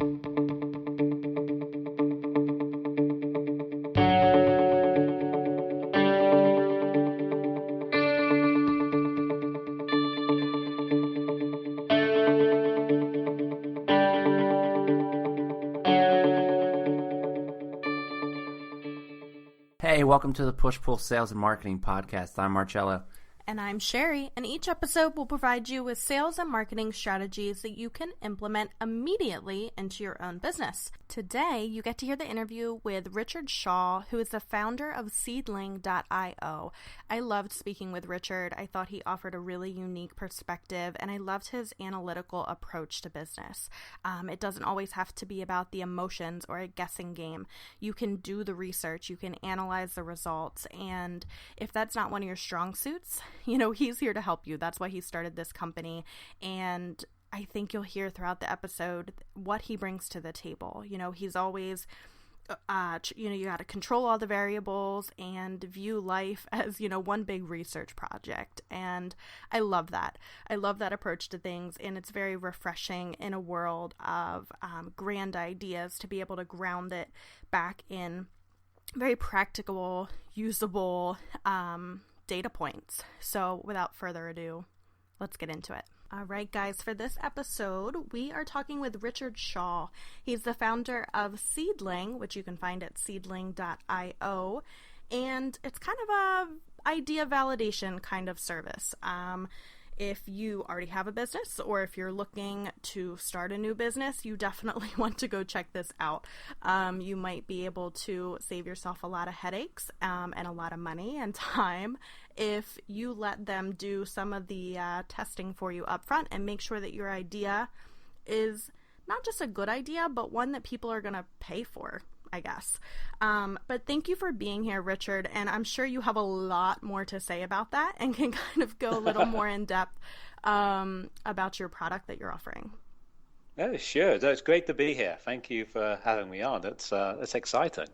Hey, welcome to the Push-Pull Sales and Marketing Podcast. I'm Marcello. And I'm Sherry, and each episode will provide you with sales and marketing strategies that you can implement immediately into your own business. Today, you get to hear the interview with Richard Shaw, who is the founder of Seedling.io. I loved speaking with Richard. I thought he offered a really unique perspective, and I loved his analytical approach to business. It doesn't always have to be about the emotions or a guessing game. You can do the research, you can analyze the results, and if that's not one of your strong suits, he's here to help you. That's why he started this company. And I think you'll hear throughout the episode what he brings to the table. He's always, you got to control all the variables and view life as, one big research project. And I love that. I love that approach to things. And it's very refreshing in a world of grand ideas to be able to ground it back in very practical, usable, data points. So without further ado, let's get into it. All right, guys, for this episode, we are talking with Richard Shaw. He's the founder of Seedling, which you can find at seedling.io, and it's kind of a idea validation kind of service. If you already have a business or if you're looking to start a new business, you definitely want to go check this out. You might be able to save yourself a lot of headaches and a lot of money and time if you let them do some of the testing for you up front and make sure that your idea is not just a good idea, but one that people are going to pay for, I guess. But thank you for being here, Richard. And I'm sure you have a lot more to say about that and can kind of go a little more in depth about your product that you're offering. Yeah, sure. It's great to be here. Thank you for having me on. It's exciting.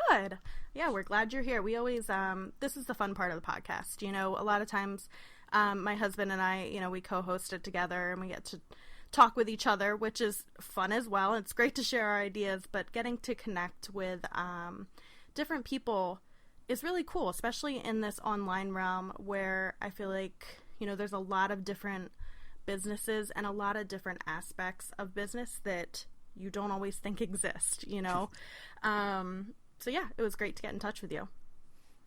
Good. Yeah, we're glad you're here. We always, this is the fun part of the podcast. A lot of times my husband and I, we co-host it together and we get to talk with each other, which is fun as well. It's great to share our ideas, but getting to connect with different people is really cool, especially in this online realm where I feel like, there's a lot of different businesses and a lot of different aspects of business that you don't always think exist, So yeah, it was great to get in touch with you.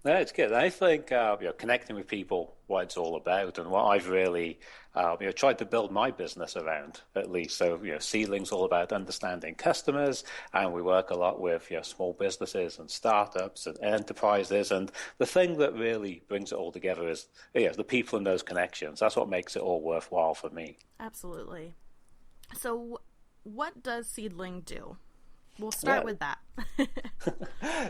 Yeah, it's good. I think connecting with people, what it's all about, and what I've really tried to build my business around, at least. So Seedling's all about understanding customers, and we work a lot with small businesses and startups and enterprises. And the thing that really brings it all together is the people and those connections. That's what makes it all worthwhile for me. Absolutely. So, what does Seedling do? We'll start with that.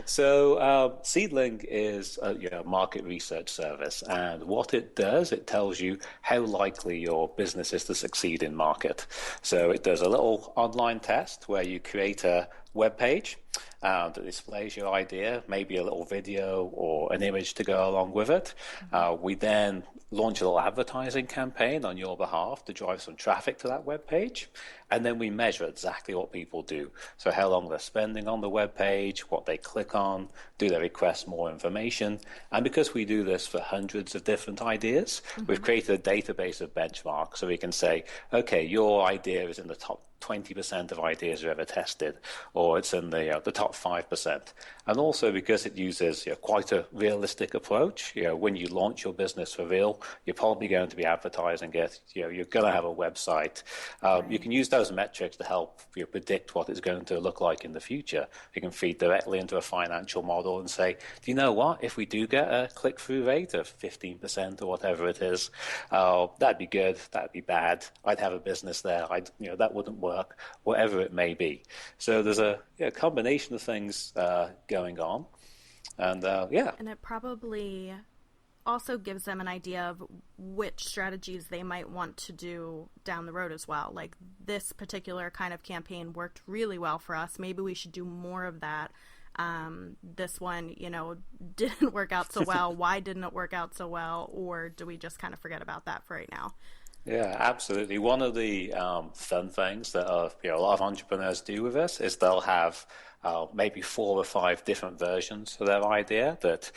So Seedling is a market research service, and what it does, it tells you how likely your business is to succeed in market. So it does a little online test where you create a web page that displays your idea, maybe a little video or an image to go along with it. We then launch a little advertising campaign on your behalf to drive some traffic to that web page. And then we measure exactly what people do. So how long they're spending on the web page, what they click on, do they request more information? And because we do this for hundreds of different ideas, we've created a database of benchmarks so we can say, okay, your idea is in the top 20% of ideas we've ever tested, or it's in the top 5%. And also because it uses quite a realistic approach, when you launch your business for real, you're probably going to be advertising it, you're going to have a website. Right. You can use those metrics to help you predict what it's going to look like in the future. You can feed directly into a financial model and say, do you know what, if we do get a click-through rate of 15% or whatever it is, that'd be good, that'd be bad, I'd have a business there, that wouldn't work, whatever it may be. So there's a combination of things going on, and and it probably also gives them an idea of which strategies they might want to do down the road as well. Like, this particular kind of campaign worked really well for us, maybe we should do more of that. This one, didn't work out so well. Why didn't it work out so well? Or do we just kind of forget about that for right now? Yeah, absolutely. One of the fun things that a lot of entrepreneurs do with this is they'll have maybe 4 or 5 different versions of their idea that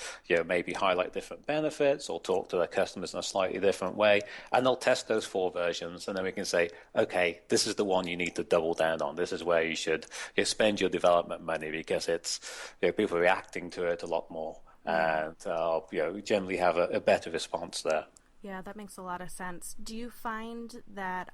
maybe highlight different benefits or talk to their customers in a slightly different way, and they'll test those 4 versions, and then we can say, okay, this is the one you need to double down on. This is where you should spend your development money because it's people are reacting to it a lot more, and we generally have a better response there. Yeah, that makes a lot of sense. Do you find that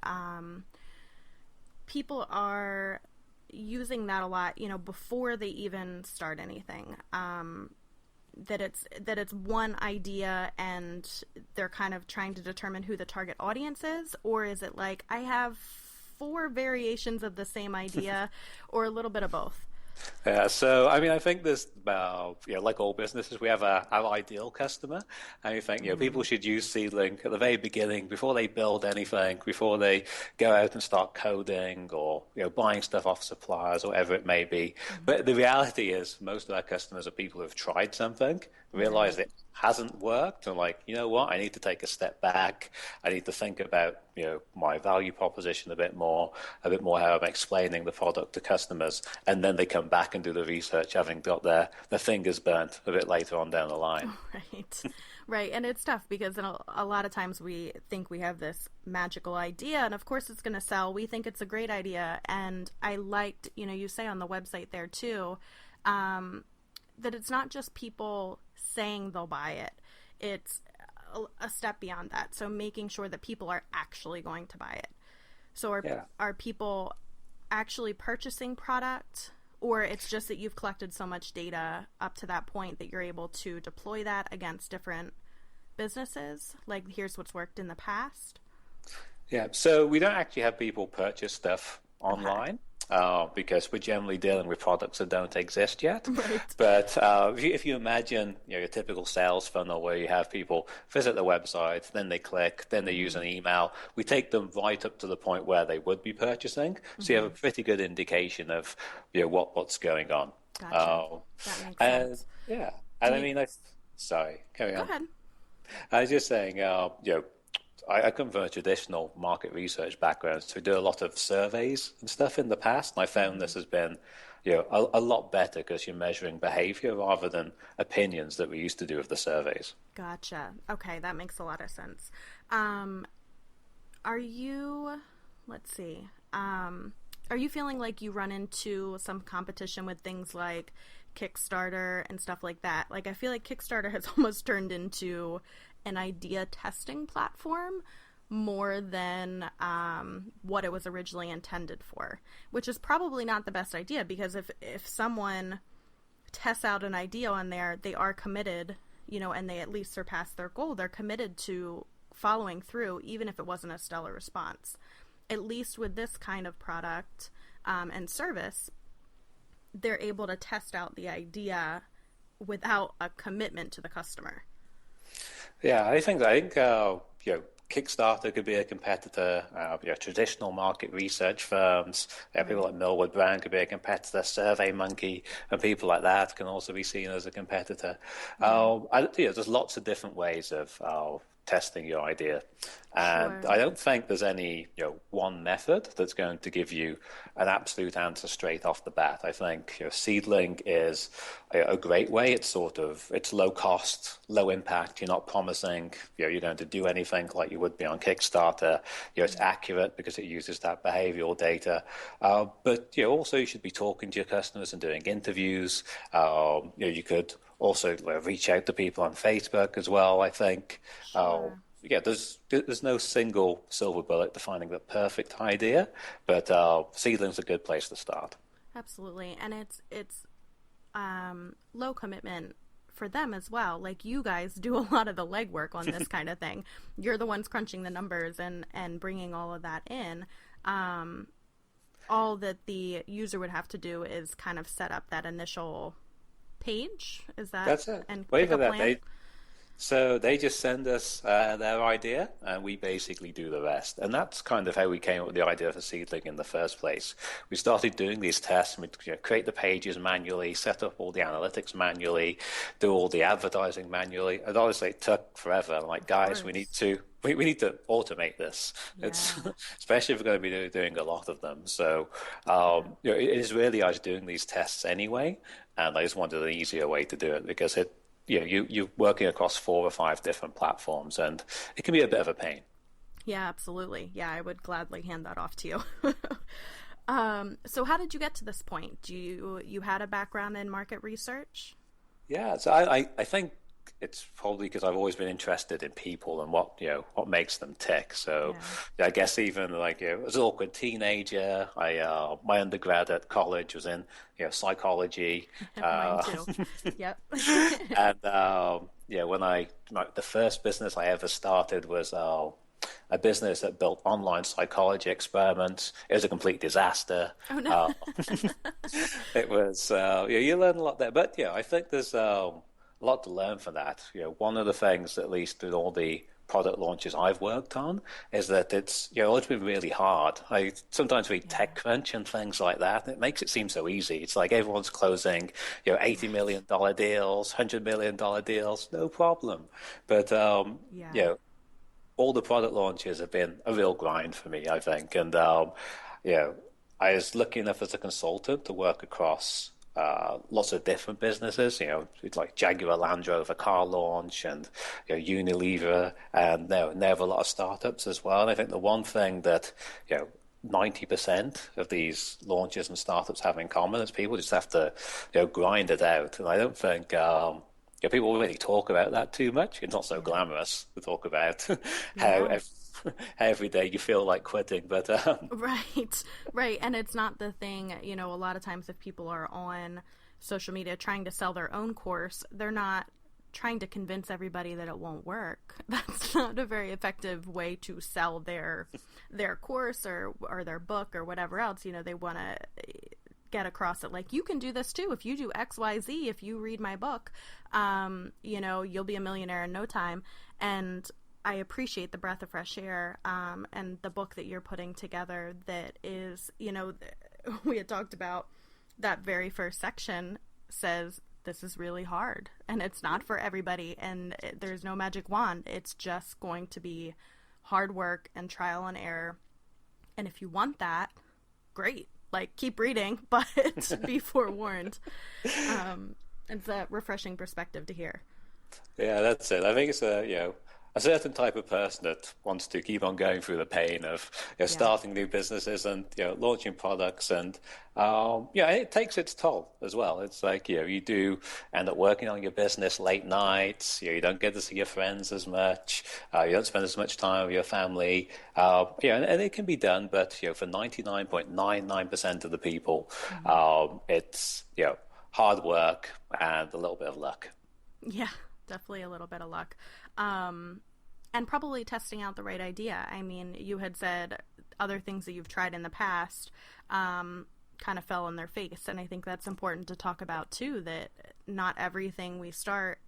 people are using that a lot, before they even start anything? That it's one idea and they're kind of trying to determine who the target audience is, or is it like I have 4 variations of the same idea, or a little bit of both? Yeah, so I mean, I think there's, like all businesses, we have our ideal customer, and we think, people should use Seedlink at the very beginning before they build anything, before they go out and start coding or buying stuff off suppliers or whatever it may be. But the reality is, most of our customers are people who have tried something, realize it hasn't worked, and like, you know what, I need to take a step back. I need to think about my value proposition a bit more how I'm explaining the product to customers, and then they come back and do the research, having got their fingers burnt a bit later on down the line. Right. And it's tough because a lot of times we think we have this magical idea, and of course it's going to sell. We think it's a great idea, and I liked, you say on the website there too, that it's not just people saying they'll buy it. It's a step beyond that. So making sure that people are actually going to buy it. So are people actually purchasing product, or it's just that you've collected so much data up to that point that you're able to deploy that against different businesses? Like, here's what's worked in the past. Yeah, so we don't actually have people purchase stuff online. Because we're generally dealing with products that don't exist yet. Right. But if you imagine your typical sales funnel where you have people visit the website, then they click, then they use an email, we take them right up to the point where they would be purchasing. So you have a pretty good indication of what's going on. Gotcha. That makes sense. Yeah. And I mean, sorry, carry on. Go ahead. I was just saying, I come from a traditional market research background, so we do a lot of surveys and stuff in the past, and I found this has been a lot better because you're measuring behavior rather than opinions that we used to do with the surveys. Gotcha. Okay, that makes a lot of sense. Are you feeling like you run into some competition with things like Kickstarter and stuff like that? Like, I feel like Kickstarter has almost turned into an idea testing platform more than what it was originally intended for, which is probably not the best idea, because if someone tests out an idea on there, they are committed, and they at least surpass their goal. They're committed to following through, even if it wasn't a stellar response. At least with this kind of product and service, they're able to test out the idea without a commitment to the customer. Yeah, I think Kickstarter could be a competitor. Traditional market research firms, people like Millward Brown could be a competitor. SurveyMonkey and people like that can also be seen as a competitor. There's lots of different ways of testing your idea, and Sure. I don't think there's any one method that's going to give you an absolute answer straight off the bat. I think Seedlink is a great way. It's low cost, low impact. You're not promising you're going to do anything like you would be on Kickstarter. It's accurate because it uses that behavioral data. But also you should be talking to your customers and doing interviews. You could also reach out to people on Facebook as well, I think. Sure. There's no single silver bullet to finding the perfect idea, but Seedlink's a good place to start. Absolutely. And it's low commitment for them as well. Like, you guys do a lot of the legwork on this kind of thing. You're the ones crunching the numbers and bringing all of that in. All that the user would have to do is kind of set up that initial page. Is that? That's it. And Wait pick for a that. plan? So they just send us their idea, and we basically do the rest. And that's kind of how we came up with the idea for Seedlink in the first place. We started doing these tests, and we'd create the pages manually, set up all the analytics manually, do all the advertising manually. And honestly, it took forever. I'm like, guys, we need to we need to automate this. It's Yeah. especially if we're going to be doing a lot of them. So it is really I was doing these tests anyway, and I just wanted an easier way to do it because you're working across 4 or 5 different platforms, and it can be a bit of a pain. Yeah, absolutely. Yeah, I would gladly hand that off to you. So how did you get to this point? You had a background in market research? Yeah, so I think it's probably because I've always been interested in people and what makes them tick. So Yeah. I guess even like as an awkward teenager, I my undergrad at college was in psychology, Mine too. Yep. and when the first business I ever started was a business that built online psychology experiments. It was a complete disaster. Oh no. It was you learn a lot there, but I think there's a lot to learn from that. One of the things, at least with all the product launches I've worked on, is that it's been really hard. I sometimes read TechCrunch and things like that, and it makes it seem so easy. It's like everyone's closing $80 million deals, $100 million deals, no problem. But Yeah. all the product launches have been a real grind for me, I think. And I was lucky enough as a consultant to work across lots of different businesses. It's like Jaguar Land Rover car launch, and Unilever, and now a lot of startups as well. And I think the one thing that 90% of these launches and startups have in common is people just have to grind it out. And I don't think people really talk about that too much. It's not so glamorous to talk about how Yeah. every day you feel like quitting. But Right, right. And it's not the thing, a lot of times if people are on social media trying to sell their own course, they're not trying to convince everybody that it won't work. That's not a very effective way to sell their course or their book or whatever else. They want to get across it like, you can do this too if you do XYZ. If you read my book, you'll be a millionaire in no time. And I appreciate the breath of fresh air and the book that you're putting together that is, we had talked about that very first section says this is really hard and it's not for everybody, and there's no magic wand. It's just going to be hard work and trial and error. And if you want that, great. Like, keep reading, but be forewarned. It's a refreshing perspective to hear. yeah, that's it. I think it's a certain type of person that wants to keep on going through the pain of starting new businesses and launching products, and it takes its toll as well. It's like you do end up working on your business late nights. You don't get to see your friends as much. You don't spend as much time with your family. And it can be done, but for 99.99% of the people, it's hard work and a little bit of luck. Yeah, definitely a little bit of luck. And probably testing out the right idea. I mean, you had said other things that you've tried in the past kind of fell on their face. And I think that's important to talk about too, that not everything we start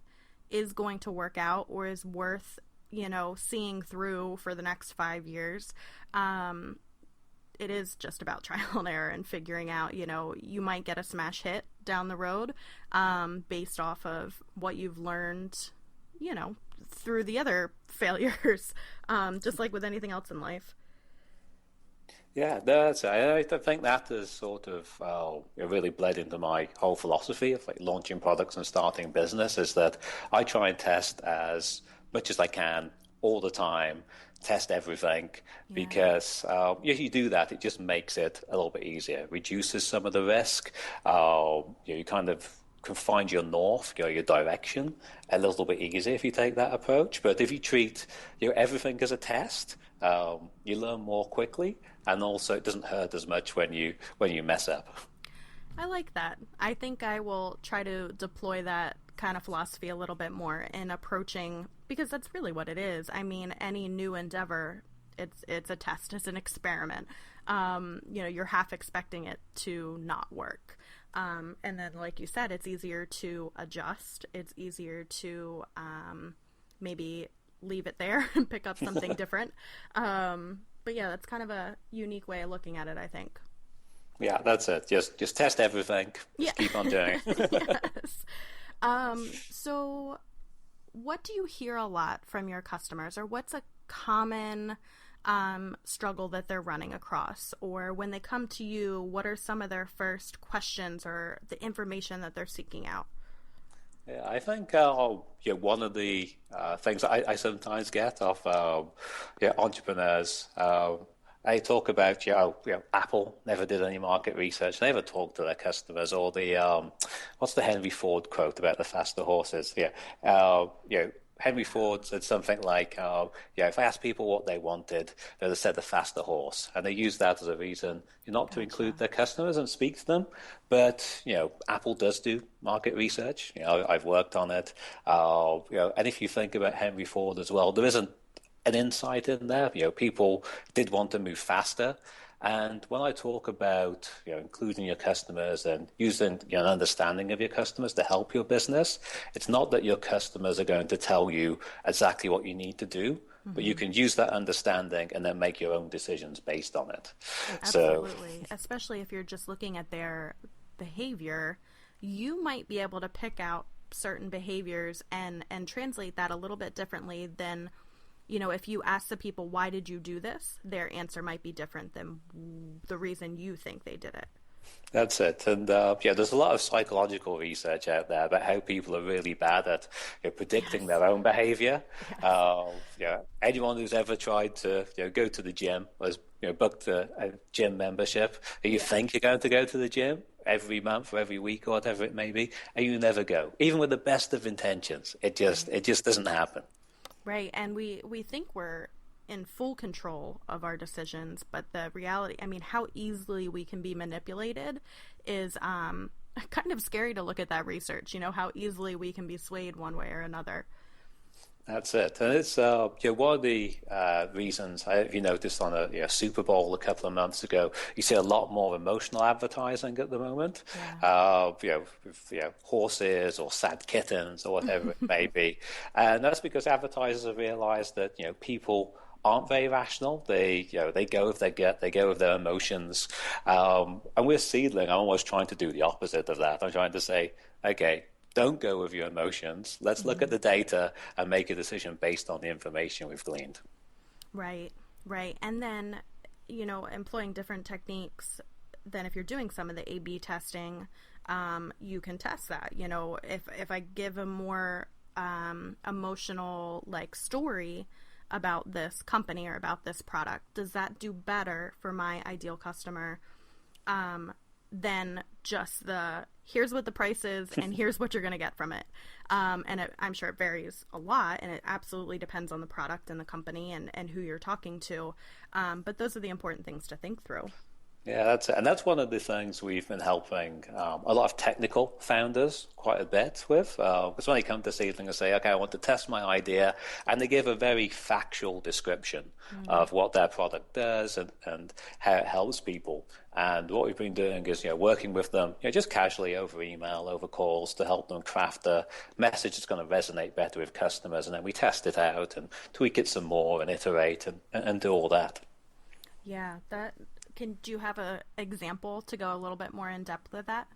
is going to work out or is worth, seeing through for the next 5 years. It is just about trial and error and figuring out, you might get a smash hit down the road based off of what you've learned, through the other failures, just like with anything else in life. Yeah, that's I think that has sort of really bled into my whole philosophy of like launching products and starting business, is that I try and test as much as I can all the time, test everything, because if you do that, it just makes it a little bit easier, reduces some of the risk. You kind of can find your north, your direction a little bit easier if you take that approach. But if you treat everything as a test, you learn more quickly, and also it doesn't hurt as much when you mess up. I like that. I think I will try to deploy that kind of philosophy a little bit more in approaching, because that's really what it is. I mean, any new endeavor, it's a test, it's an experiment. You're half expecting it to not work. And then, like you said, it's easier to adjust. It's easier to maybe leave it there and pick up something different. But yeah, that's kind of a unique way of looking at it, I think. Yeah, that's it. Just test everything. Just keep on doing it. Yes. So what do you hear a lot from your customers, or what's a common struggle that they're running across? Or when they come to you, what are some of their first questions or the information that they're seeking out? Yeah, I think one of the things I sometimes get of entrepreneurs. They talk about, Apple never did any market research, never talked to their customers, or the what's the Henry Ford quote about the faster horses? Henry Ford said something like, if I asked people what they wanted, they'd have said the faster horse. And they use that as a reason not to include their customers and speak to them. But, Apple does do market research. I've worked on it. And if you think about Henry Ford as well, there isn't an insight in there. People did want to move faster. And when I talk about including your customers and using an understanding of your customers to help your business, it's not that your customers are going to tell you exactly what you need to do, but you can use that understanding and then make your own decisions based on it. Absolutely. Especially if you're just looking at their behavior, you might be able to pick out certain behaviors and translate that a little bit differently than if you ask the people, why did you do this? Their answer might be different than the reason you think they did it. That's it. And there's a lot of psychological research out there about how people are really bad at predicting their own behavior. Anyone who's ever tried to go to the gym was booked a gym membership, and you think you're going to go to the gym every month or every week or whatever it may be, and you never go. Even with the best of intentions, it just doesn't happen. Right, and we think we're in full control of our decisions, but the reality, how easily we can be manipulated is kind of scary to look at that research, how easily we can be swayed one way or another. That's it. And it's one of the reasons, if you noticed on a Super Bowl a couple of months ago, you see a lot more emotional advertising at the moment. Horses or sad kittens or whatever it may be. And that's because advertisers have realized that, people aren't very rational. They go with their gut, they go with their emotions. And we're Seedling. I'm almost trying to do the opposite of that. I'm trying to say, okay, don't go with your emotions. Let's look at the data and make a decision based on the information we've gleaned. Right. And then, employing different techniques than if you're doing some of the A/B testing, you can test that. If I give a more emotional story about this company or about this product, does that do better for my ideal customer than just here's what the price is and here's what you're going to get from it. I'm sure it varies a lot, and it absolutely depends on the product and the company and who you're talking to. But those are the important things to think through. Yeah, that's it. And that's one of the things we've been helping a lot of technical founders quite a bit with. Because when they come to Seedling and say, okay, I want to test my idea, and they give a very factual description of what their product does and how it helps people. And what we've been doing is, working with them, just casually over email, over calls, to help them craft a message that's going to resonate better with customers. And then we test it out and tweak it some more and iterate and do all that. Yeah, do you have an example to go a little bit more in depth with that?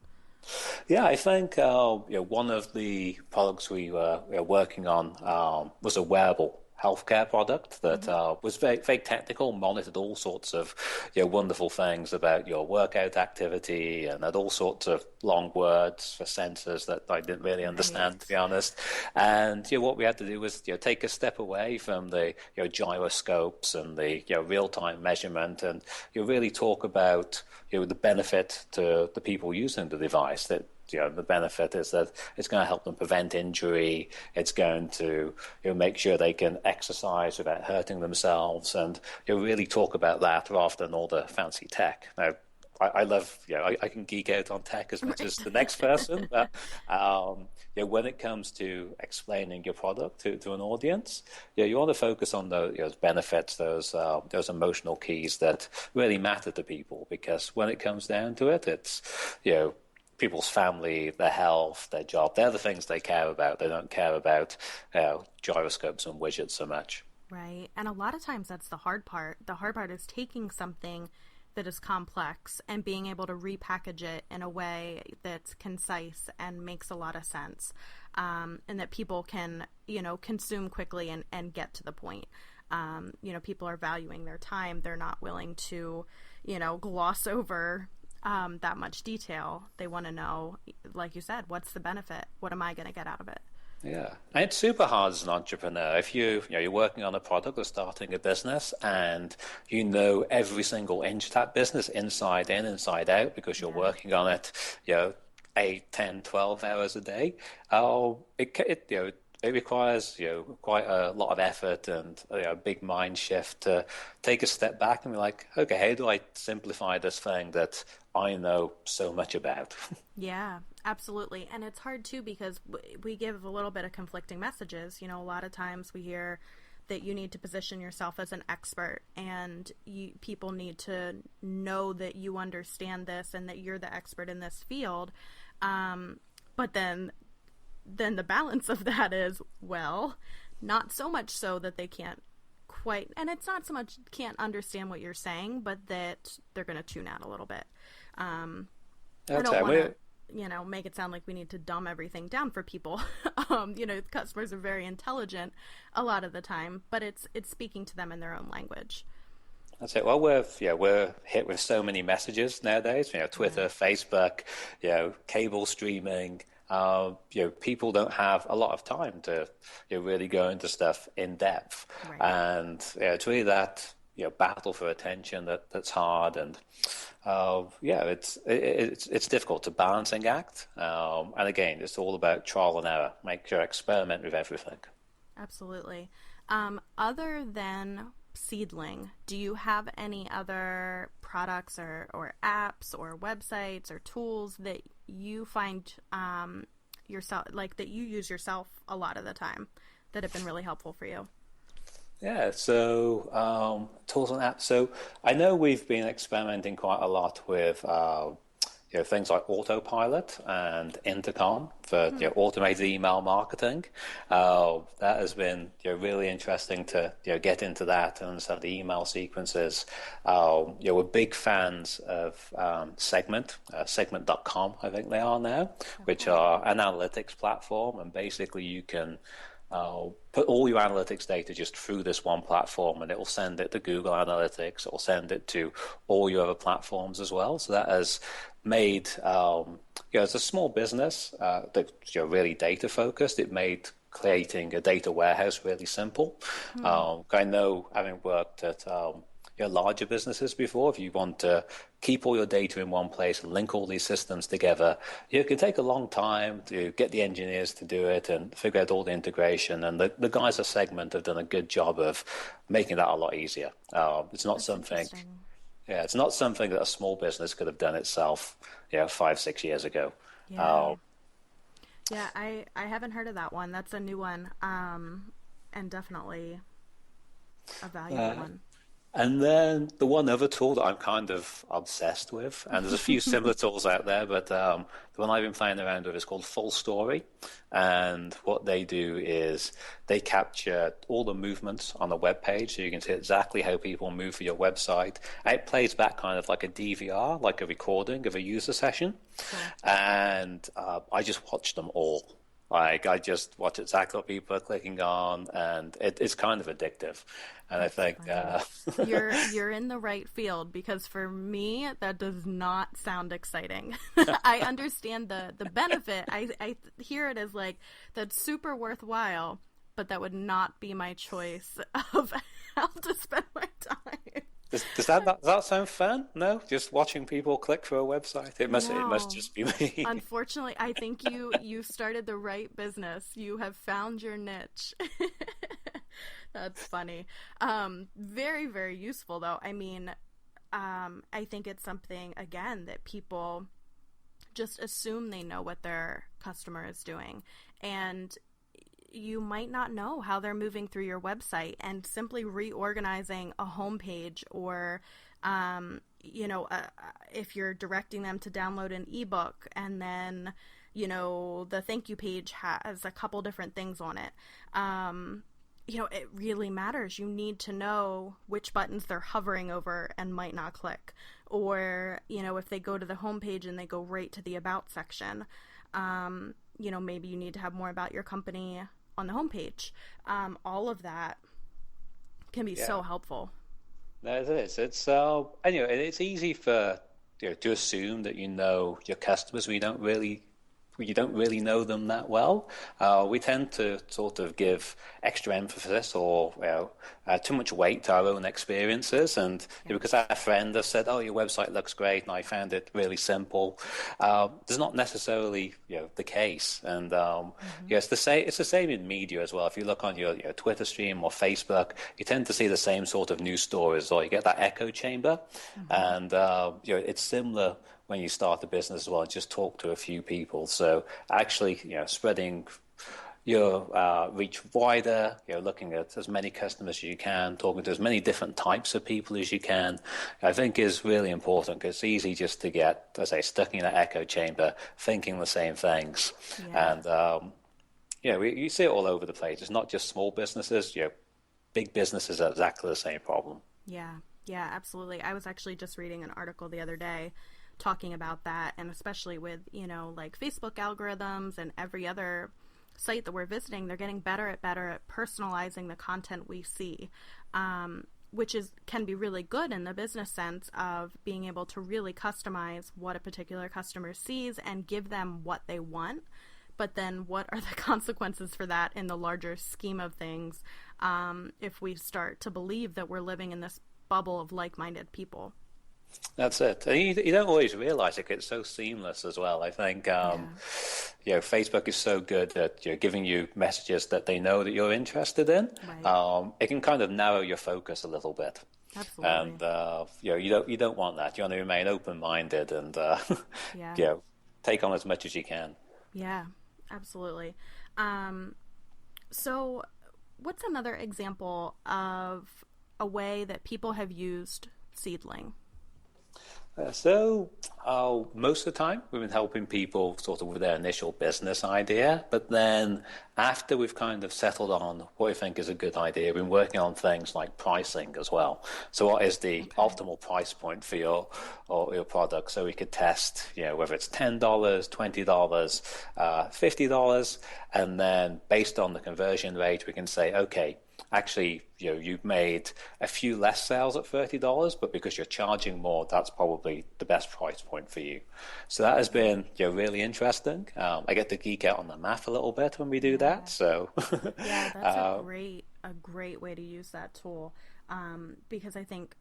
Yeah, I think one of the products we were working on was a wearable healthcare product that was very, very technical, monitored all sorts of wonderful things about your workout activity, and had all sorts of long words for sensors that I didn't really understand, to be honest. And what we had to do was take a step away from the gyroscopes and the real-time measurement, and really talk about the benefit to the people using the device. That the benefit is that it's going to help them prevent injury. It's going to make sure they can exercise without hurting themselves, and really talk about that rather than all the fancy tech. Now, I love, I can geek out on tech as much as the next person, but when it comes to explaining your product to an audience, you want to focus on those benefits, those emotional keys that really matter to people, because when it comes down to it, it's people's family, their health, their job. They're the things they care about. They don't care about gyroscopes and widgets so much. Right. And a lot of times that's the hard part. The hard part is taking something that is complex and being able to repackage it in a way that's concise and makes a lot of sense, and that people can, consume quickly and get to the point. People are valuing their time. They're not willing to, gloss over that much detail. They want to know, like you said, what's the benefit? What am I going to get out of it? Yeah, and it's super hard as an entrepreneur. If you're working on a product or starting a business, and you know every single inch of that business inside in, inside out, because you're working on it, 8, 10, 12 hours a day. It requires quite a lot of effort and a big mind shift to take a step back and be like, okay, how do I simplify this thing that I know so much about? Yeah, absolutely. And it's hard too because we give a little bit of conflicting messages. A lot of times we hear that you need to position yourself as an expert, and people need to know that you understand this and that you're the expert in this field. But then the balance of that is, well, not so much so that they can't quite, and it's not so much can't understand what you're saying, but that they're going to tune out a little bit. I don't want to, make it sound like we need to dumb everything down for people. Customers are very intelligent a lot of the time, but it's speaking to them in their own language. That's it. Well, we're hit with so many messages nowadays. Twitter, Facebook, cable streaming. People don't have a lot of time to really go into stuff in depth, right. And it's really that battle for attention that's hard, and it's difficult to balancing act. And again, it's all about trial and error. Make sure experiment with everything. Absolutely. Other than Seedling, do you have any other products or apps or websites or tools that you find yourself, like that you use yourself a lot of the time, that have been really helpful for you? Yeah, so tools and apps. So I know we've been experimenting quite a lot with things like Autopilot and Intercom for automated email marketing. That has been really interesting to get into that and understand the email sequences. We're big fans of Segment, Segment.com, I think they are now, which are an analytics platform, and basically you can put all your analytics data just through this one platform, and it will send it to Google Analytics. It will send it to all your other platforms as well. So that has made, as a small business that's really data focused, it made creating a data warehouse really simple. I know, having worked at larger businesses before, if you want to keep all your data in one place and link all these systems together, it can take a long time to get the engineers to do it and figure out all the integration. And the guys at Segment have done a good job of making that a lot easier. It's not something. Yeah, it's not something that a small business could have done itself, 5-6 years ago. Yeah, I haven't heard of that one. That's a new one, and definitely a valuable one. And then the one other tool that I'm kind of obsessed with, and there's a few similar tools out there, but the one I've been playing around with is called Full Story. And what they do is they capture all the movements on the web page, so you can see exactly how people move for your website. And it plays back kind of like a DVR, like a recording of a user session. And I just watch them all. Like, I just watch exactly what people are clicking on, and it's kind of addictive. And I think you're in the right field, because for me, that does not sound exciting. I understand the benefit. I hear it as like, that's super worthwhile, but that would not be my choice of how to spend my time. Does that sound fun? No, just watching people click for a website. It must just be me. Unfortunately, I think you started the right business. You have found your niche. That's funny. Very, very useful though. I mean, I think it's something, again, that people just assume they know what their customer is doing, and you might not know how they're moving through your website, and simply reorganizing a homepage, or, if you're directing them to download an ebook, and then, the thank you page has a couple different things on it. It really matters. You need to know which buttons they're hovering over and might not click, or, if they go to the homepage and they go right to the about section, maybe you need to have more about your company on the homepage. All of that can be so helpful. No, it is. It's anyway, it's easy for to assume that you know your customers when you don't really know them that well. We tend to sort of give extra emphasis or too much weight to our own experiences. And because our friend has said, "Oh, your website looks great," and I found it really simple, there's not necessarily the case. And it's the same. It's the same in media as well. If you look on your Twitter stream or Facebook, you tend to see the same sort of news stories, or you get that echo chamber. And it's similar when you start a business as well. Just talk to a few people. So actually, spreading your reach wider, looking at as many customers as you can, talking to as many different types of people as you can, I think is really important, because it's easy just to get, as I say, stuck in that echo chamber, thinking the same things. And you see it all over the place. It's not just small businesses. Big businesses have exactly the same problem. Yeah, absolutely. I was actually just reading an article the other day talking about that, and especially with like Facebook algorithms and every other site that we're visiting, they're getting better at personalizing the content we see, which can be really good in the business sense of being able to really customize what a particular customer sees and give them what they want. But then what are the consequences for that in the larger scheme of things, if we start to believe that we're living in this bubble of like-minded people? That's it. And you don't always realize it. It's so seamless as well. I think, Facebook is so good at giving you messages that they know that you're interested in. Right. It can kind of narrow your focus a little bit. Absolutely. And, you don't want that. You want to remain open-minded and, take on as much as you can. Yeah, absolutely. So what's another example of a way that people have used Seedling? Most of the time we've been helping people sort of with their initial business idea, but then after we've kind of settled on what we think is a good idea, we've been working on things like pricing as well. So what is the optimal price point for your product? So we could test, whether it's $10, $20, $50, and then based on the conversion rate, we can say, okay, actually, you've made a few less sales at $30, but because you're charging more, that's probably the best price point for you. So that has been really interesting. I get to geek out on the math a little bit when we do that. So yeah, that's a great way to use that tool, because I think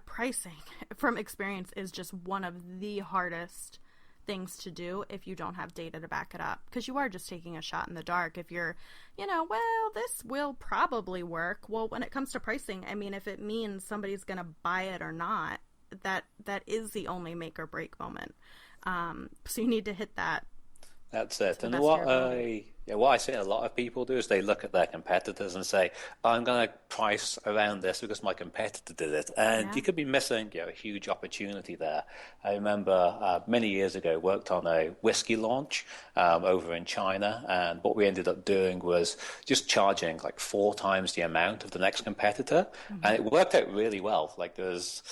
pricing, from experience, is just one of the hardest things to do if you don't have data to back it up, because you are just taking a shot in the dark. If you're, this will probably work. Well, when it comes to pricing, I mean, if it means somebody's going to buy it or not, that is the only make or break moment. So you need to hit that. That's it. And what I see a lot of people do is they look at their competitors and say, I'm going to price around this because my competitor did it. And you could be missing a huge opportunity there. I remember many years ago, worked on a whiskey launch over in China. And what we ended up doing was just charging like 4 times the amount of the next competitor. Mm-hmm. And it worked out really well. Like there's...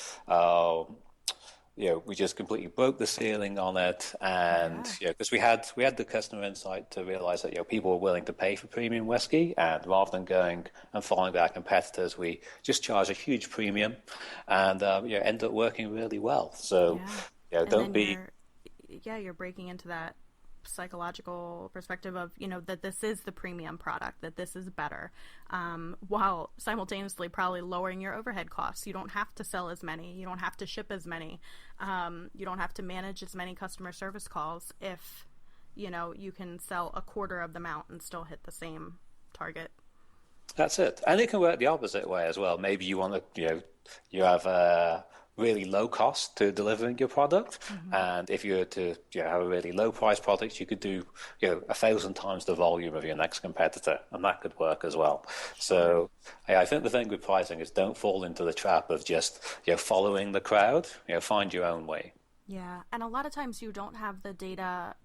we just completely broke the ceiling on it, and because we had the customer insight to realize that people were willing to pay for premium whiskey, and rather than going and following our competitors, we just charge a huge premium, and ended up working really well. So don't be. You're breaking into that psychological perspective of that this is the premium product, that this is better, while simultaneously probably lowering your overhead costs. You don't have to sell as many, you don't have to ship as many, you don't have to manage as many customer service calls if you can sell a quarter of the amount and still hit the same target. That's it. And it can work the opposite way as well. Maybe you want to you have a really low cost to delivering your product, and if you were to have a really low price product, you could do 1,000 times the volume of your next competitor, and that could work as well. So I think the thing with pricing is don't fall into the trap of just following the crowd. Find your own way. Yeah, and a lot of times you don't have the data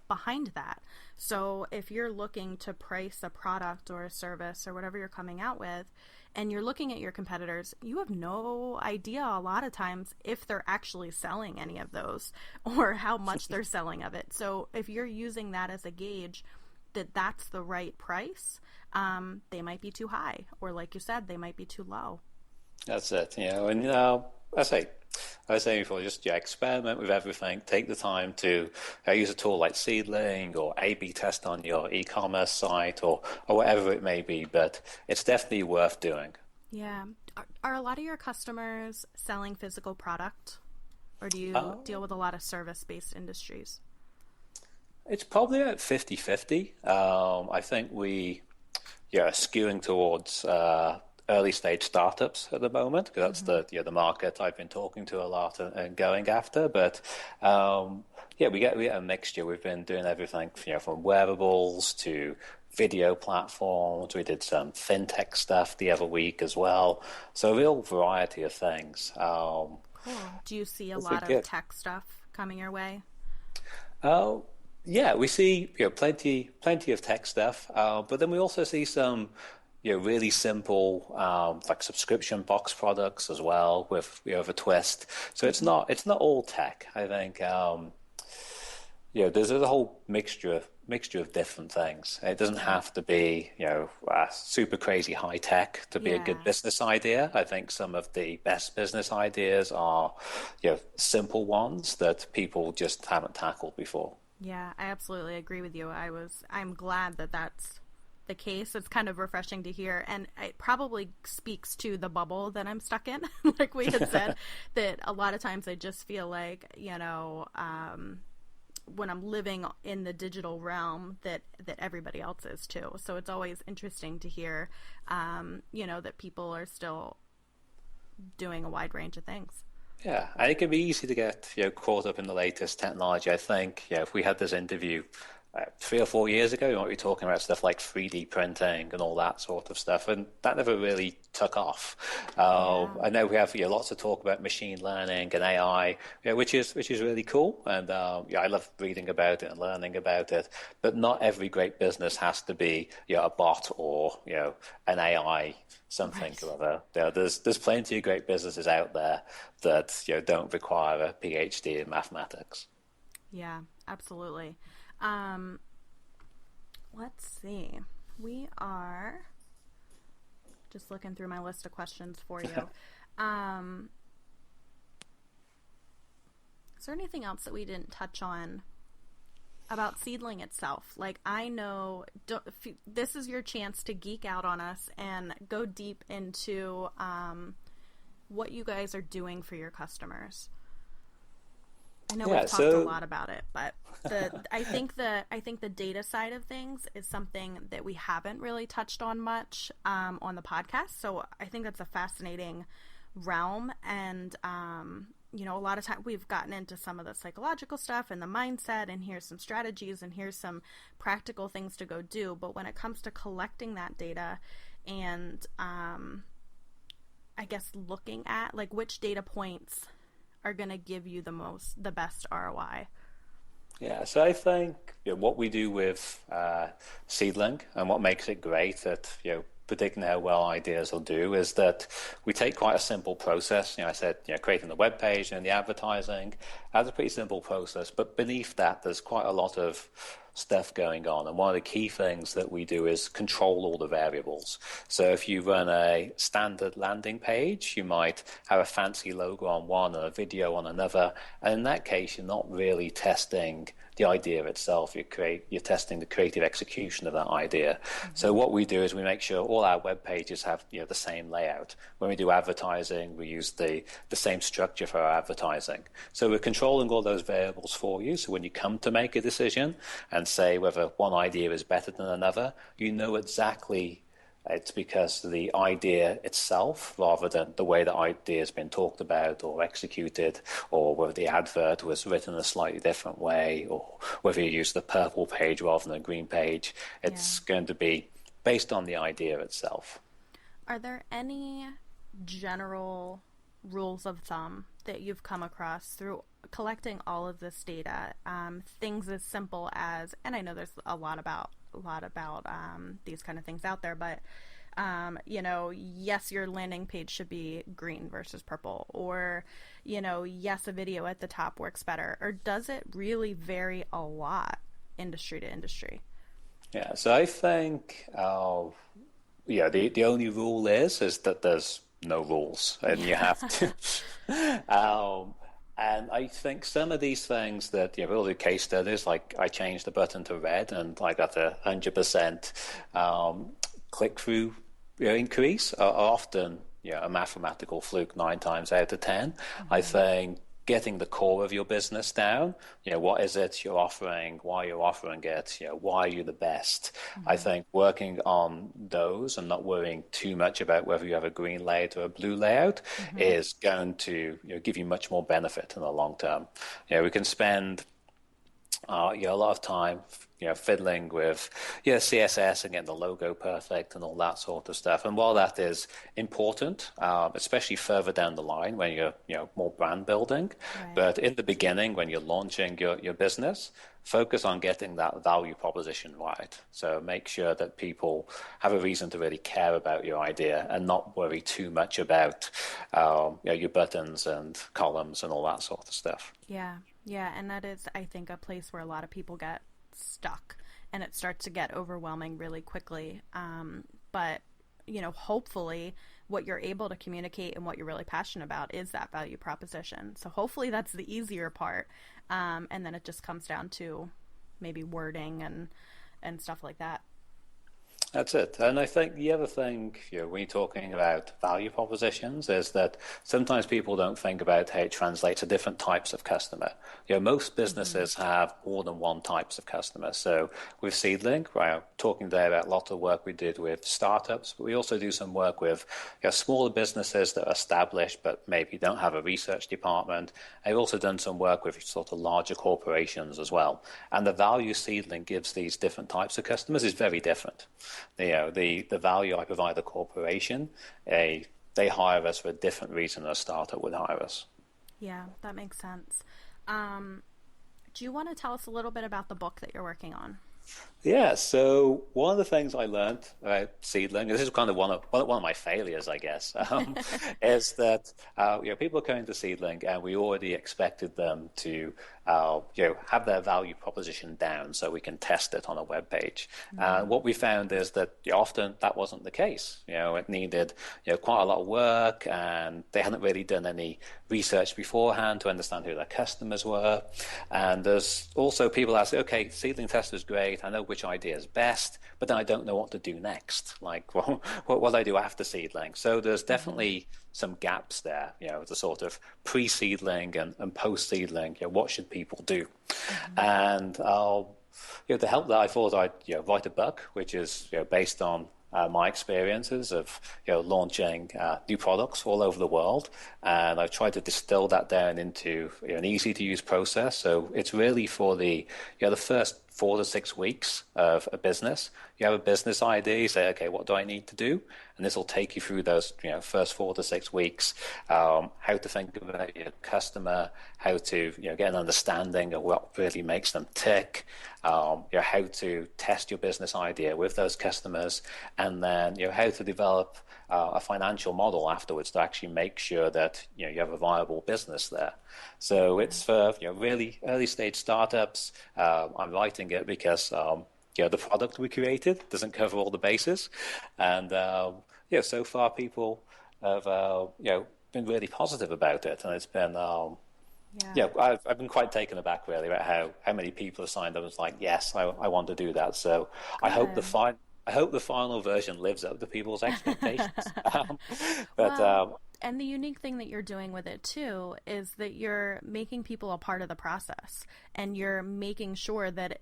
behind that. So if you're looking to price a product or a service or whatever you're coming out with, and you're looking at your competitors, you have no idea a lot of times if they're actually selling any of those or how much they're selling of it. So if you're using that as a gauge, that that's the right price, they might be too high, or like you said, they might be too low. That's it, and I was saying before, just experiment with everything. Take the time to use a tool like Seedling or A/B test on your e-commerce site or whatever it may be, but it's definitely worth doing. Yeah. Are a lot of your customers selling physical product, or do you deal with a lot of service-based industries? It's probably at 50-50. I think we are skewing towards early stage startups at the moment because that's the market I've been talking to a lot and going after. But we get a mixture. We've been doing everything from wearables to video platforms. We did some fintech stuff the other week as well. So a real variety of things. Cool. Do you see a lot of tech stuff coming your way? Yeah, we see plenty of tech stuff, but then we also see some really simple like subscription box products as well with a twist. So it's not all tech. I think there's a whole mixture of different things. It doesn't have to be super crazy high tech to be a good business idea. I think some of the best business ideas are simple ones that people just haven't tackled before. Yeah, I absolutely agree with you. I'm glad that that's the case. It's kind of refreshing to hear, and it probably speaks to the bubble that I'm stuck in. Like we had said, that a lot of times I just feel like, when I'm living in the digital realm that everybody else is too. So it's always interesting to hear, that people are still doing a wide range of things. Yeah, and it can be easy to get caught up in the latest technology. I think if we had this interview 3 or 4 years ago, we might be talking about stuff like 3D printing and all that sort of stuff, and that never really took off. I know we have lots of talk about machine learning and AI, which is really cool, and I love reading about it and learning about it. But not every great business has to be a bot or an AI something or other. There's plenty of great businesses out there that don't require a PhD in mathematics. Yeah, absolutely. Let's see. We are just looking through my list of questions for you. Is there anything else that we didn't touch on about Seedling itself? Like, I know this is your chance to geek out on us and go deep into what you guys are doing for your customers. I know we've talked a lot about it, but I think the data side of things is something that we haven't really touched on much on the podcast. So I think that's a fascinating realm, and a lot of time we've gotten into some of the psychological stuff and the mindset, and here's some strategies and here's some practical things to go do. But when it comes to collecting that data and I guess looking at like which data points are going to give you the best ROI. Yeah, so I think what we do with Seedling and what makes it great at predicting how well ideas will do is that we take quite a simple process. I said creating the web page and the advertising. That's a pretty simple process, but beneath that there's quite a lot of stuff going on, and one of the key things that we do is control all the variables. So if you run a standard landing page, you might have a fancy logo on one and a video on another, and in that case you're not really testing the idea itself. You're testing the creative execution of that idea. Mm-hmm. So what we do is we make sure all our web pages have the same layout. When we do advertising, we use the same structure for our advertising. So we're controlling all those variables for you. So when you come to make a decision and say whether one idea is better than another, you know exactly it's because of the idea itself rather than the way the idea has been talked about or executed, or whether the advert was written a slightly different way, or whether you use the purple page rather than the green page. It's going to be based on the idea itself. Are there any general rules of thumb that you've come across through collecting all of this data? Things as simple as, and I know there's a lot about these kind of things out there, but yes, your landing page should be green versus purple, or yes, a video at the top works better, or does it really vary a lot industry to industry? Yeah, so I think, the only rule is that there's no rules, and you have to. Um, and I think some of these things that, we'll do case studies, like I changed the button to red and I got a 100% click-through increase are often, a mathematical fluke 9 times out of 10. I think getting the core of your business down, what is it you're offering, why you're offering it, why are you the best? I think working on those and not worrying too much about whether you have a green layout or a blue layout is going to give you much more benefit in the long term. We can spend a lot of time, fiddling with, CSS and getting the logo perfect and all that sort of stuff. And while that is important, especially further down the line when you're, more brand building, Right. but in the beginning when you're launching your business, focus on getting that value proposition right. So make sure that people have a reason to really care about your idea and not worry too much about, your buttons and columns and all that sort of stuff. Yeah. Yeah. And that is, I think, a place where a lot of people get stuck and it starts to get overwhelming really quickly. But, hopefully what you're able to communicate and what you're really passionate about is that value proposition. So hopefully that's the easier part. And then it just comes down to maybe wording and stuff like that. That's it. And I think the other thing, when you're talking about value propositions, is that sometimes people don't think about how it translates to different types of customer. Most businesses have more than one types of customer. So with Seedling, we're talking today about a lot of work we did with startups, but we also do some work with smaller businesses that are established but maybe don't have a research department. I've also done some work with sort of larger corporations as well. And the value Seedling gives these different types of customers is very different. The value I provide the corporation, they hire us for a different reason than a startup would hire us. Yeah, that makes sense. Do you want to tell us a little bit about the book that you're working on? Yeah, so one of the things I learned about Seedling, and this is kind of one of my failures, I guess, is that people are coming to Seedling, and we already expected them to have their value proposition down so we can test it on a web page. What we found is that often that wasn't the case. It needed quite a lot of work, and they hadn't really done any research beforehand to understand who their customers were. And there's also people ask, okay, Seedling test is great. I know which idea is best, but then I don't know what to do next. Like, well, what do I do after Seedling? So there's definitely some gaps there, the sort of pre-Seedling and post-Seedling, what should people do? And to help that, I thought I'd write a book, which is based on my experiences of launching new products all over the world, and I've tried to distill that down into an easy to use process. So it's really for the first 4 to 6 weeks of a business. You have a business idea, you say, okay, what do I need to do? And this will take you through those first 4 to 6 weeks, how to think about your customer, how to get an understanding of what really makes them tick, how to test your business idea with those customers, and then how to develop a financial model afterwards to actually make sure that you have a viable business there. So it's for really early stage startups. I'm writing it because the product we created doesn't cover all the bases, and so far people have been really positive about it, and it's been I've been quite taken aback really about how many people have signed up and was like, yes, I want to do that. So I hope the final version lives up to people's expectations. And the unique thing that you're doing with it too is that you're making people a part of the process, and you're making sure that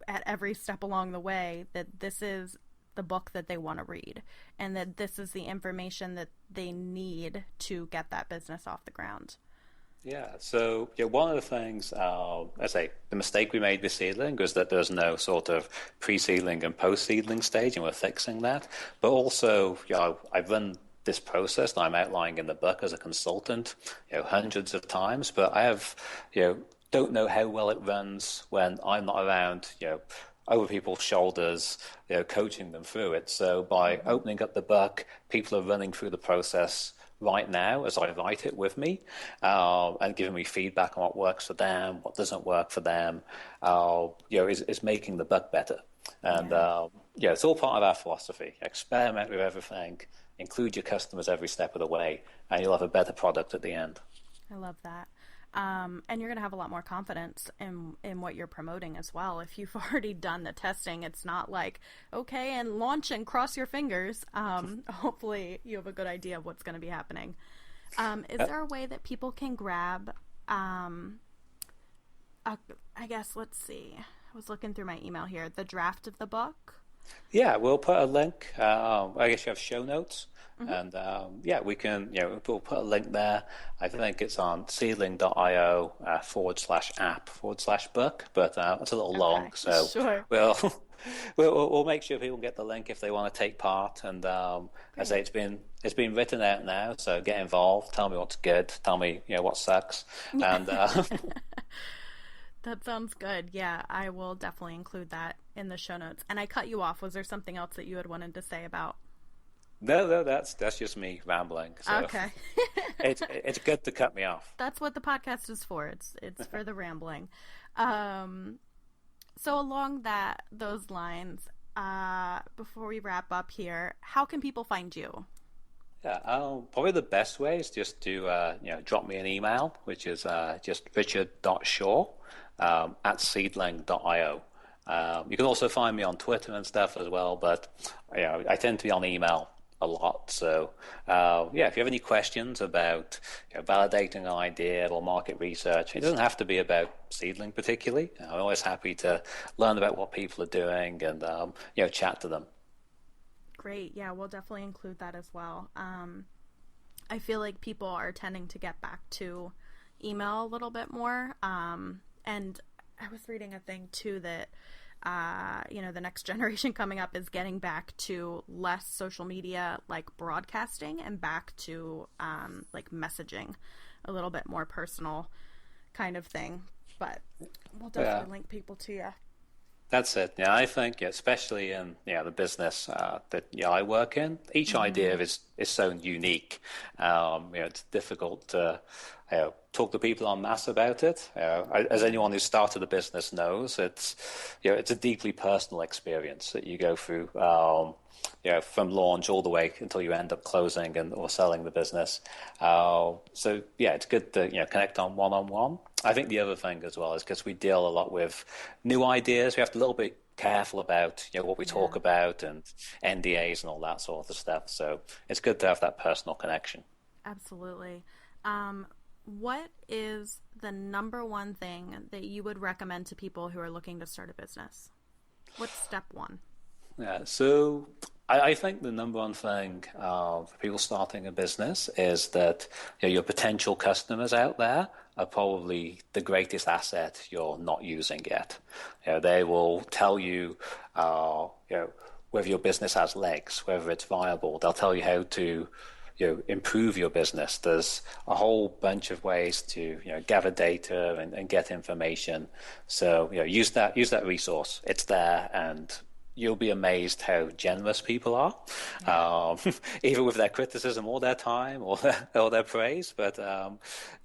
at every step along the way that this is the book that they want to read, and that this is the information that they need to get that business off the ground. Yeah, so one of the things, I say, the mistake we made with Seedling was that there's no sort of pre-Seedling and post-Seedling stage, and we're fixing that. But also, I've run this process that I'm outlining in the book as a consultant, hundreds of times, but I have, don't know how well it runs when I'm not around, over people's shoulders, coaching them through it. So by opening up the book, people are running through the process right now as I write it with me, and giving me feedback on what works for them, what doesn't work for them, is making the book better. And it's all part of our philosophy. Experiment with everything, include your customers every step of the way, and you'll have a better product at the end. I love that. And you're going to have a lot more confidence in what you're promoting as well. If you've already done the testing, it's not like, okay, and launch and cross your fingers. Hopefully you have a good idea of what's going to be happening. Is there a way that people can grab, I guess, let's see. I was looking through my email here, the draft of the book? Yeah, we'll put a link. I guess you have show notes. And we can, we'll put a link there. I think it's on seedling.io /app/book, but it's a little long. So sure. we'll make sure people get the link if they want to take part. And I say it's been written out now, so get involved. Tell me what's good. Tell me, what sucks. And that sounds good. Yeah, I will definitely include that in the show notes. And I cut you off. Was there something else that you had wanted to say about? No, that's just me rambling. So okay. it's good to cut me off. That's what the podcast is for. It's for the rambling. So along those lines, before we wrap up here, how can people find you? Yeah, probably the best way is just to drop me an email, which is just richard.shaw @seedling.io. You can also find me on Twitter and stuff as well, but I tend to be on email a lot. So if you have any questions about validating an idea or market research, it doesn't have to be about Seedling particularly. I'm always happy to learn about what people are doing and chat to them. Great. Yeah, we'll definitely include that as well. I feel like people are tending to get back to email a little bit more. And I was reading a thing too that the next generation coming up is getting back to less social media, like broadcasting, and back to like messaging, a little bit more personal kind of thing. But we'll definitely link people to you. That's it. Yeah, I think especially in the business that I work in, each idea is so unique. It's difficult to talk to people en masse about it. As anyone who started a business knows, it's a deeply personal experience that you go through. From launch all the way until you end up closing or selling the business. It's good to connect on one-on-one. I think the other thing as well is because we deal a lot with new ideas, we have to be a little bit careful about what we talk about and NDAs and all that sort of stuff. So it's good to have that personal connection. Absolutely. What is the number one thing that you would recommend to people who are looking to start a business? What's step one? Yeah, so I think the number one thing for people starting a business is that your potential customers out there are probably the greatest asset you're not using yet. They will tell you, whether your business has legs, whether it's viable. They'll tell you how to improve your business. There's a whole bunch of ways to gather data and get information. So use that resource. It's there, and you'll be amazed how generous people are, either with their criticism or their time or their praise. But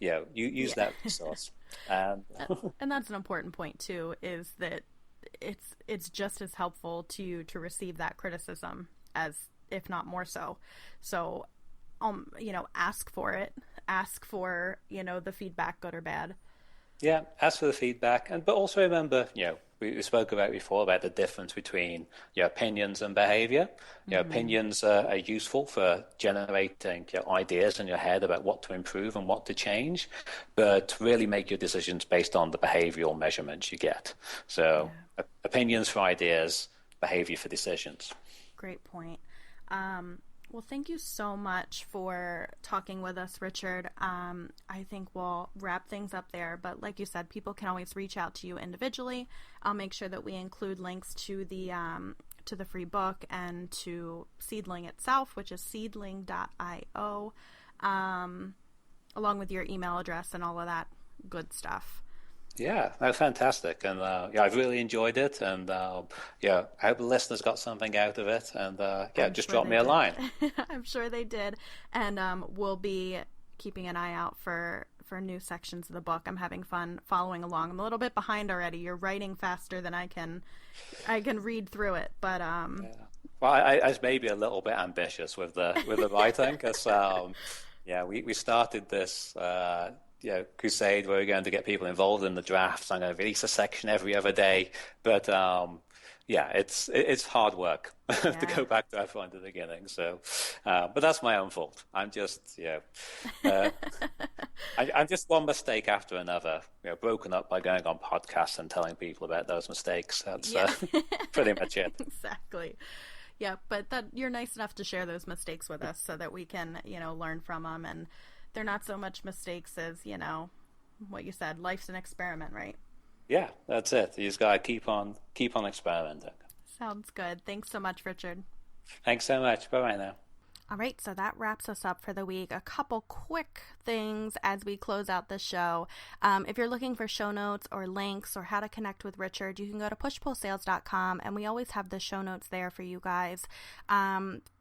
use that resource. And that's an important point too, is that it's just as helpful to you to receive that criticism as, if not more so. So, ask for it. Ask for the feedback, good or bad. Yeah, ask for the feedback, but also remember, we spoke about before about the difference between opinions and behavior. Opinions are useful for generating ideas in your head about what to improve and what to change, but really make your decisions based on the behavioral measurements you get. So opinions for ideas, behavior for decisions. Great point. Well, thank you so much for talking with us, Richard. I think we'll wrap things up there. But like you said, people can always reach out to you individually. I'll make sure that we include links to the free book and to Seedling itself, which is seedling.io, along with your email address and all of that good stuff. Yeah, no, fantastic. And yeah, I've really enjoyed it. And yeah, I hope the listeners got something out of it. And yeah, I'm just sure drop they me a did. line. I'm sure they did. And we'll be keeping an eye out for new sections of the book. I'm having fun following along. I'm a little bit behind already. You're writing faster than I can read through it. But Yeah. Well, I was maybe a little bit ambitious with the writing because yeah, we started this crusade where we're going to get people involved in the drafts. I'm going to release a section every other day, but yeah, it's hard work to yeah. go back to everyone at the beginning. So, but that's my own fault. I'm just uh, I'm just one mistake after another. Broken up by going on podcasts and telling people about those mistakes. That's Yeah. pretty much it. Exactly. Yeah, but that you're nice enough to share those mistakes with us so that we can, learn from them, and they're not so much mistakes as, what you said, life's an experiment, right? Yeah, that's it. You just gotta keep on experimenting. Sounds good. Thanks so much, Richard. Thanks so much. Bye bye now. All right, so that wraps us up for the week. A couple quick things as we close out the show. If you're looking for show notes or links or how to connect with Richard, you can go to pushpullsales.com, and we always have the show notes there for you guys.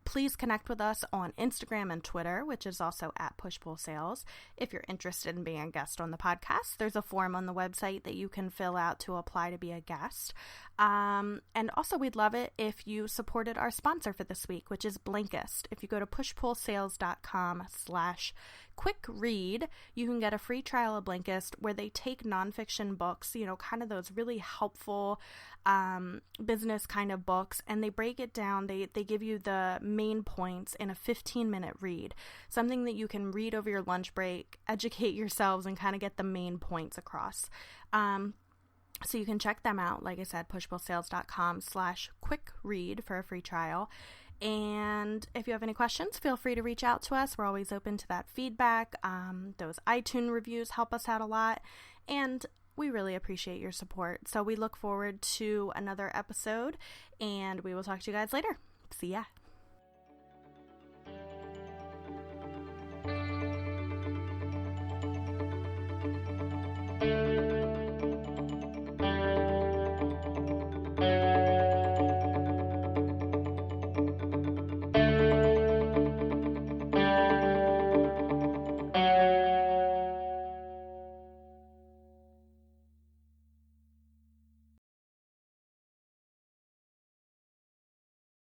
Please connect with us on Instagram and Twitter, which is also at pushpullsales. If you're interested in being a guest on the podcast, there's a form on the website that you can fill out to apply to be a guest. And also, we'd love it if you supported our sponsor for this week, which is Blinkist. If you go to pushpullsales.com/quick read, you can get a free trial of Blinkist where they take nonfiction books, kind of those really helpful business kind of books, and they break it down. They give you the main points in a 15-minute read, something that you can read over your lunch break, educate yourselves, and kind of get the main points across. So you can check them out. Like I said, pushpullsales.com/quick read for a free trial. And if you have any questions, feel free to reach out to us. We're always open to that feedback. Those iTunes reviews help us out a lot, and we really appreciate your support. So we look forward to another episode, and we will talk to you guys later. See ya.